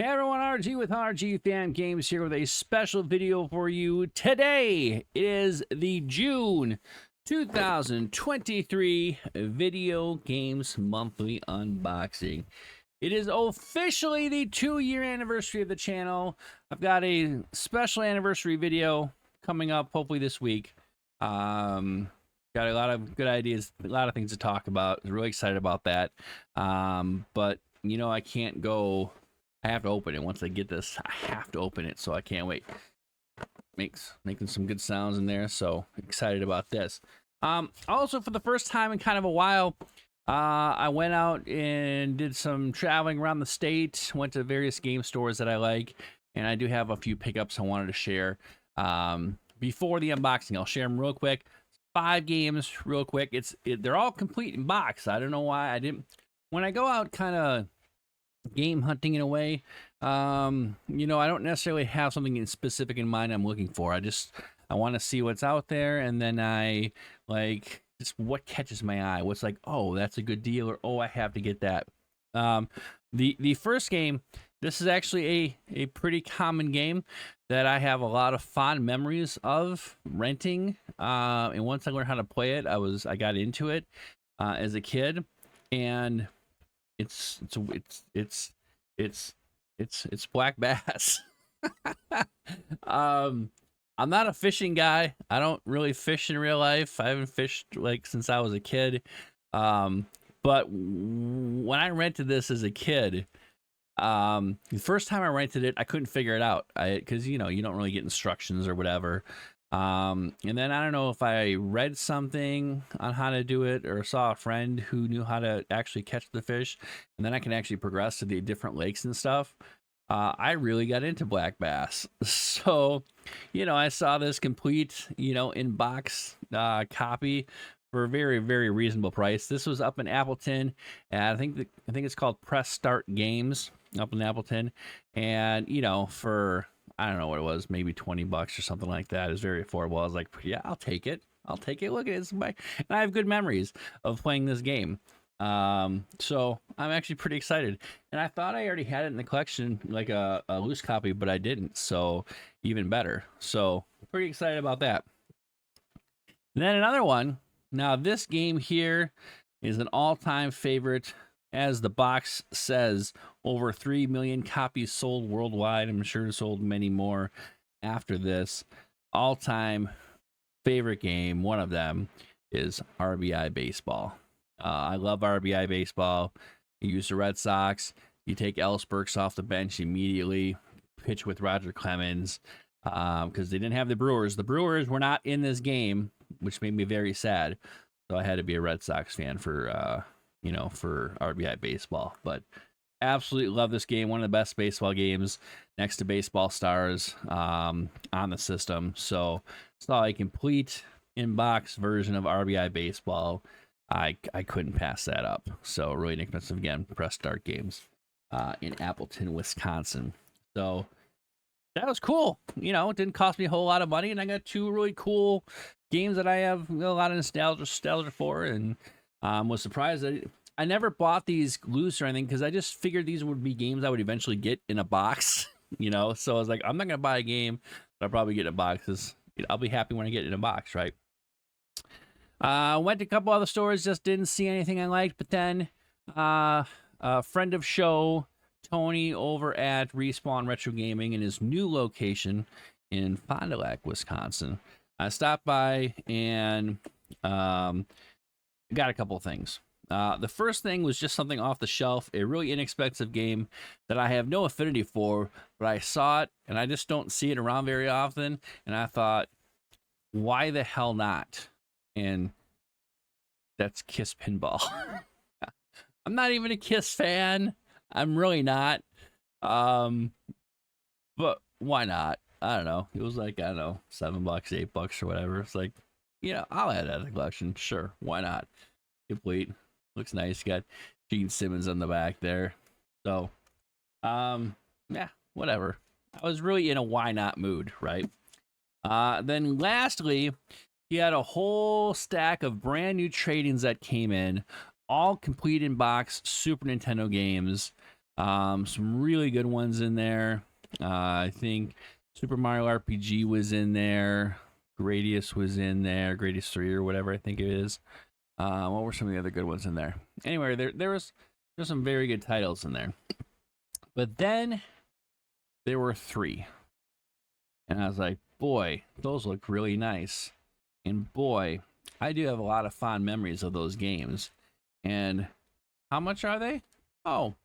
Hey everyone, RG with RG Fan Games here with a special video for you. Today is the June 2023 Video Games Monthly Unboxing. It is officially the 2-year anniversary of the channel. I've got a special anniversary video coming up hopefully this week. Got a lot of good ideas, a lot of things to talk about. Really excited about that. But you know, I can't go. I have to open it. Once I get this, I have to open it, so I can't wait. Making some good sounds in there, so excited about this. Also, for the first time in kind of a while, I went out and did some traveling around the state, went to various game stores that I like, and I do have a few pickups I wanted to share. Before the unboxing, I'll share them real quick. 5 games real quick. They're all complete in box. I don't know why I didn't. When I go out kind of game hunting in a way, you know, I don't necessarily have something specific in mind I'm looking for. I want to see what's out there, and then I like just what catches my eye, what's like, oh, that's a good deal, or oh, I have to get that. The first game, this is actually a pretty common game that I have a lot of fond memories of renting, and once I learned how to play it, I got into it as a kid, and it's black bass. I'm not a fishing guy. I don't really fish in real life. I haven't fished like since I was a kid. But when I rented this as a kid, the first time I rented it, I couldn't figure it out. Because you know, you don't really get instructions or whatever. And then I don't know if I read something on how to do it or saw a friend who knew how to actually catch the fish, and then I can actually progress to the different lakes and stuff. I really got into black bass. So, you know, I saw this complete, you know, in box copy for a very, very reasonable price. This was up in Appleton, and I think it's called Press Start Games up in Appleton, and you know, for I don't know what it was, maybe $20 or something like that. It's very affordable. I was like, yeah, I'll take it. I'll take it. Look at it. And I have good memories of playing this game. So I'm actually pretty excited. And I thought I already had it in the collection, like a loose copy, but I didn't. So even better. So pretty excited about that. And then another one. Now this game here is an all-time favorite. As the box says, over 3 million copies sold worldwide. I'm sure it sold many more after this. All-time favorite game, one of them, is RBI Baseball. I love RBI Baseball. You use the Red Sox. You take Ellis Burks off the bench immediately. Pitch with Roger Clemens because they didn't have the Brewers. The Brewers were not in this game, which made me very sad. So I had to be a Red Sox fan for you know, for RBI Baseball. But absolutely love this game. One of the best baseball games next to Baseball Stars on the system. So saw a complete in-box version of RBI Baseball. I couldn't pass that up. So really inexpensive again. Press Start Games in Appleton, Wisconsin. So that was cool. You know, it didn't cost me a whole lot of money, and I got 2 really cool games that I have a lot of nostalgia for, and was surprised that I never bought these loose or anything because I just figured these would be games I would eventually get in a box, you know. So I was like, I'm not gonna buy a game that I'll probably get in a box because I'll be happy when I get it in a box, right? Went to a couple other stores, just didn't see anything I liked. But then a friend of show, Tony, over at Respawn Retro Gaming in his new location in Fond du Lac, Wisconsin, I stopped by and got a couple of things. The first thing was just something off the shelf, a really inexpensive game that I have no affinity for, but I saw it and I just don't see it around very often. And I thought, why the hell not? And that's Kiss Pinball. I'm not even a Kiss fan. I'm really not. But why not? I don't know. It was like, I don't know, $7, $8 or whatever. It's like, you know, I'll add that to the collection. Sure. Why not? Complete. Looks nice. Got Gene Simmons on the back there. So, yeah, whatever. I was really in a why not mood, right? Then lastly, he had a whole stack of brand new trade-ins that came in, all complete in box Super Nintendo games. Some really good ones in there. I think Super Mario RPG was in there. Gradius was in there. Gradius 3 or whatever I think it is. What were some of the other good ones in there? Anyway, there's some very good titles in there. But then there were 3. And I was like, boy, those look really nice. And boy, I do have a lot of fond memories of those games. And how much are they? Oh,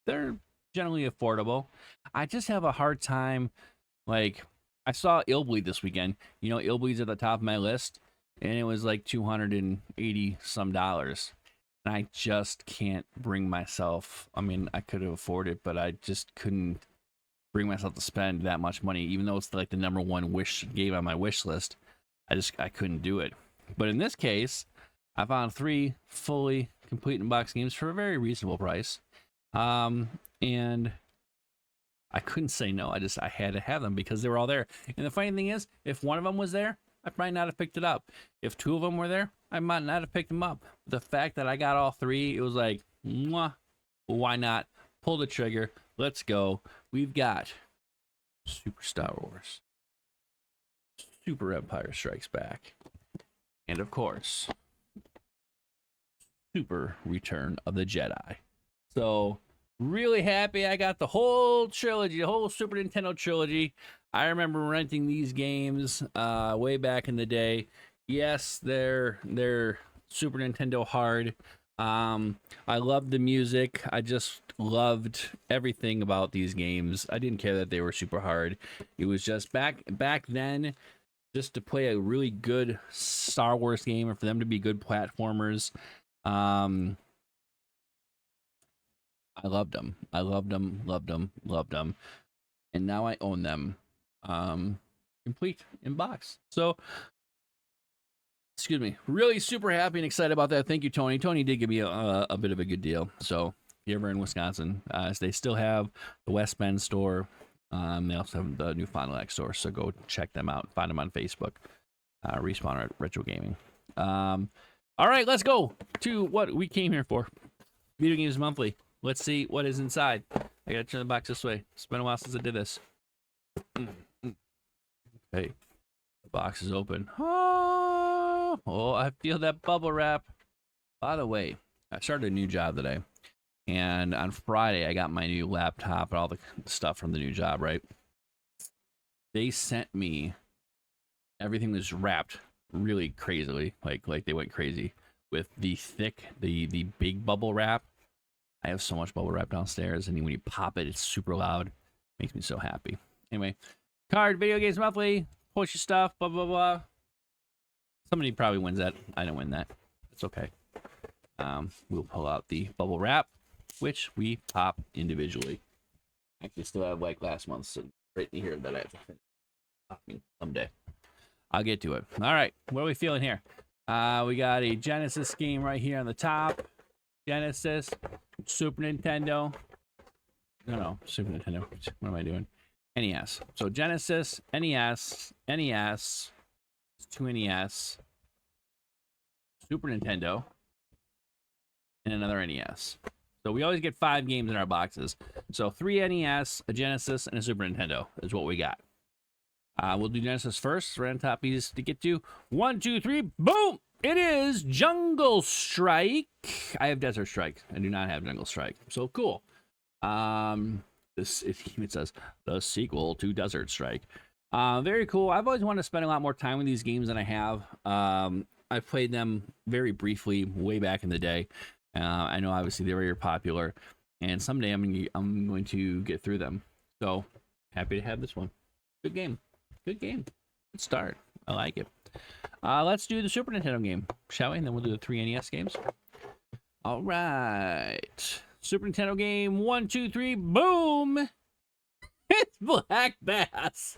they're generally affordable. I just have a hard time, like, I saw Illbleed this weekend. You know, Illbleed's at the top of my list, and it was like $280 some. And I just can't bring myself. I mean, I could have afforded it, but I just couldn't bring myself to spend that much money, even though it's like the number one wish game on my wish list. I couldn't do it. But in this case, I found 3 fully complete in-box games for a very reasonable price. And I couldn't say no. I had to have them because they were all there. And the funny thing is, if one of them was there, I might not have picked it up. If 2 of them were there, I might not have picked them up. The fact that I got all 3, it was like, mwah, why not? Pull the trigger. Let's go. We've got Super Star Wars, Super Empire Strikes Back, and of course, Super Return of the Jedi. So, really happy I got the whole trilogy, the whole Super Nintendo trilogy. I remember renting these games way back in the day. Yes, they're Super Nintendo hard. I loved the music. I just loved everything about these games. I didn't care that they were super hard. It was just back then, just to play a really good Star Wars game, or for them to be good platformers. I loved them. I loved them. And now I own them. Complete in box. So, excuse me, really super happy and excited about that. Thank you, Tony. Tony did give me a bit of a good deal. So, if you're ever in Wisconsin, they still have the West Bend store. They also have the new Fond du Lac store. So, go check them out. Find them on Facebook. Respawn at Retro Gaming. All right, let's go to what we came here for. Video Games Monthly. Let's see what is inside. I gotta turn the box this way. It's been a while since I did this. Okay, the box is open. Oh, I feel that bubble wrap. By the way, I started a new job today, and on Friday I got my new laptop and all the stuff from the new job. Right? They sent me everything was wrapped really crazily, like they went crazy with the thick, the big bubble wrap. I have so much bubble wrap downstairs, and when you pop it, it's super loud. Makes me so happy. Anyway, card, Video Games Monthly, push your stuff, blah, blah, blah. Somebody probably wins that. I don't win that. It's okay. We'll pull out the bubble wrap, which we pop individually. Actually, still have like last month's right in here that I have to finish popping someday. I'll get to it. All right, what are we feeling here? We got a Genesis game right here on the top. Genesis, Super Nintendo. No, Super Nintendo. What am I doing? NES. So Genesis, NES, 2 NES, Super Nintendo, and another NES. So we always get 5 games in our boxes. So 3 NES, a Genesis, and a Super Nintendo is what we got. We'll do Genesis first. Right on top, easy to get to. 1, 2, 3, boom! It is Jungle Strike. I have Desert Strike. I do not have Jungle Strike. So cool. It says the sequel to Desert Strike. Very cool. I've always wanted to spend a lot more time with these games than I have. I've played them very briefly way back in the day. I know obviously they're very popular, and someday I'm going to get through them. So happy to have this one. Good game. Good start. I like it. Let's do the Super Nintendo game, shall we? And then we'll do the 3 NES games. All right. Super Nintendo game, 1, 2, 3, boom! It's Black Bass.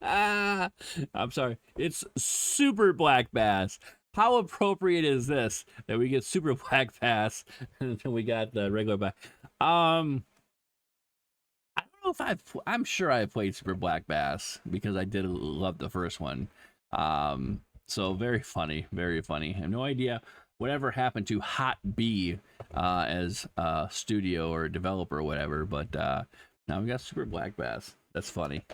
I'm sorry. It's Super Black Bass. How appropriate is this that we get Super Black Bass and then we got the regular Black? I don't know if I'm sure I played Super Black Bass because I did love the first one. So very funny, very funny. I have no idea whatever happened to Hot B as a studio or developer or whatever. But now we got Super Black Bass. That's funny.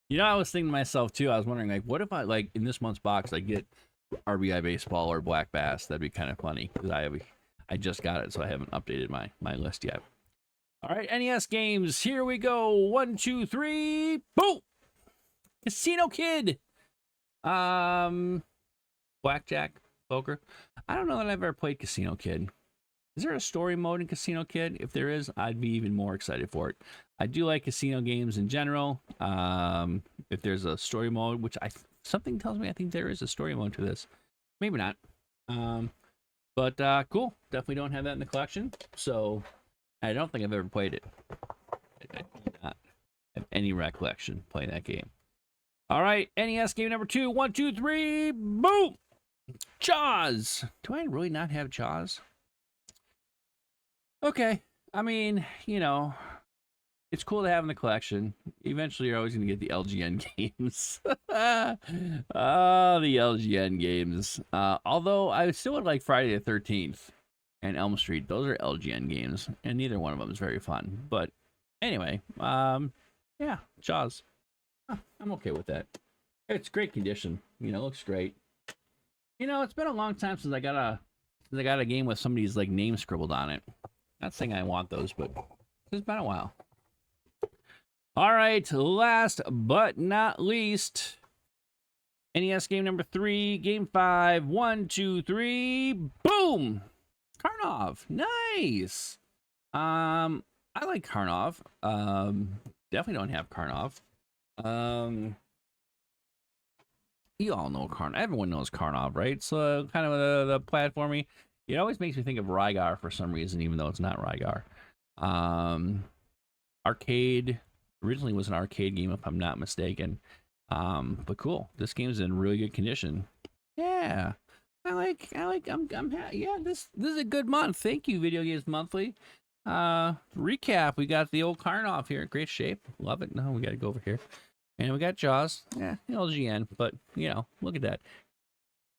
You know, I was thinking to myself too. I was wondering, like, what if I like in this month's box I get RBI Baseball or Black Bass? That'd be kind of funny because I just got it, so I haven't updated my list yet. All right, NES games. Here we go. 1, 2, 3. Boom. Casino Kid. Blackjack, poker. I don't know that I've ever played Casino Kid. Is there a story mode in Casino Kid? If there is, I'd be even more excited for it. I do like casino games in general. If there's a story mode, which something tells me I think there is a story mode to this. Maybe not. But cool. Definitely don't have that in the collection. So I don't think I've ever played it. I do not have any recollection playing that game. All right, NES game number 2. 1, 2, 3. Boom! Jaws. Do I really not have Jaws? Okay. I mean, you know, it's cool to have in the collection. Eventually, you're always going to get the LGN games. Oh, the LGN games. Although, I still would like Friday the 13th and Elm Street. Those are LGN games, and neither one of them is very fun. But anyway, yeah, Jaws. I'm okay with that. It's great condition. You know, looks great. You know, it's been a long time since I got a game with somebody's like name scribbled on it. Not saying I want those, but it's been a while. All right, last but not least, NES game number 3, game 5. 1, 2, 3. Boom! Karnov. Nice. I like Karnov. Definitely don't have Karnov. You all know Karnov. Everyone knows Karnov, right? So kind of the platformy. It always makes me think of Rygar for some reason, even though it's not Rygar. Arcade originally was an arcade game, if I'm not mistaken. But cool. This game's in really good condition. Yeah, yeah. This is a good month. Thank you, Video Games Monthly. Recap. We got the old Karnov here, great shape. Love it. No, we got to go over here. And we got Jaws. Yeah, LGN, but, you know, look at that.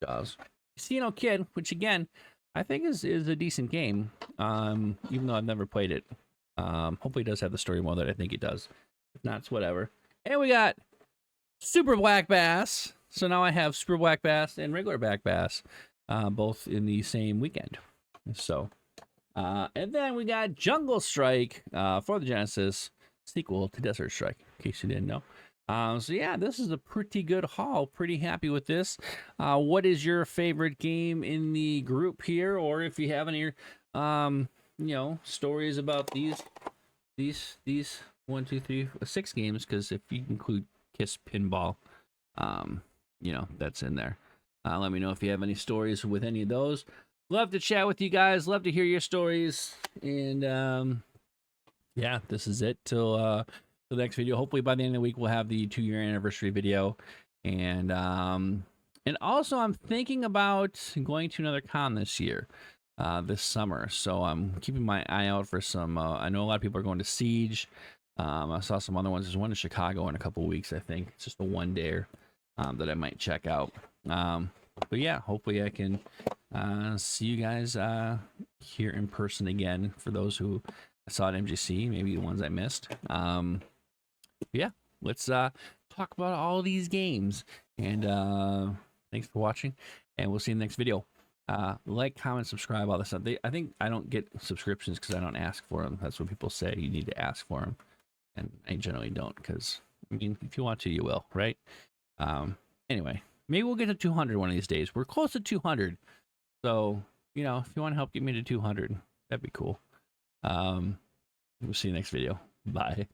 Jaws. Casino Kid, which, again, I think is a decent game, even though I've never played it. Hopefully it does have the story mode that I think it does. If not, it's whatever. And we got Super Black Bass. So now I have Super Black Bass and regular Black Bass, both in the same weekend. So, and then we got Jungle Strike for the Genesis, sequel to Desert Strike, in case you didn't know. So yeah, this is a pretty good haul. Pretty happy with this. What is your favorite game in the group here? Or if you have any, you know, stories about these 1, 2, 3, 6 games, because if you include Kiss Pinball, you know, that's in there. Let me know if you have any stories with any of those. Love to chat with you guys. Love to hear your stories. And yeah, this is it till the next video. Hopefully by the end of the week we'll have the 2-year anniversary video. And also I'm thinking about going to another con this year, this summer. So I'm keeping my eye out for some. I know a lot of people are going to Siege. I saw some other ones. There's one in Chicago in a couple of weeks, I think. It's just a one-dayer that I might check out. But yeah, hopefully I can see you guys here in person again. For those who saw at MGC, maybe the ones I missed. Yeah, let's talk about all these games. And thanks for watching, and we'll see you in the next video. Like, comment, subscribe, all this stuff. I think I don't get subscriptions because I don't ask for them. That's what people say. You need to ask for them, and I generally don't, because I mean, if you want to, you will, right? Anyway, maybe we'll get to 200 one of these days. We're close to 200, so you know, if you want to help get me to 200, that'd be cool. We'll see you next video. Bye.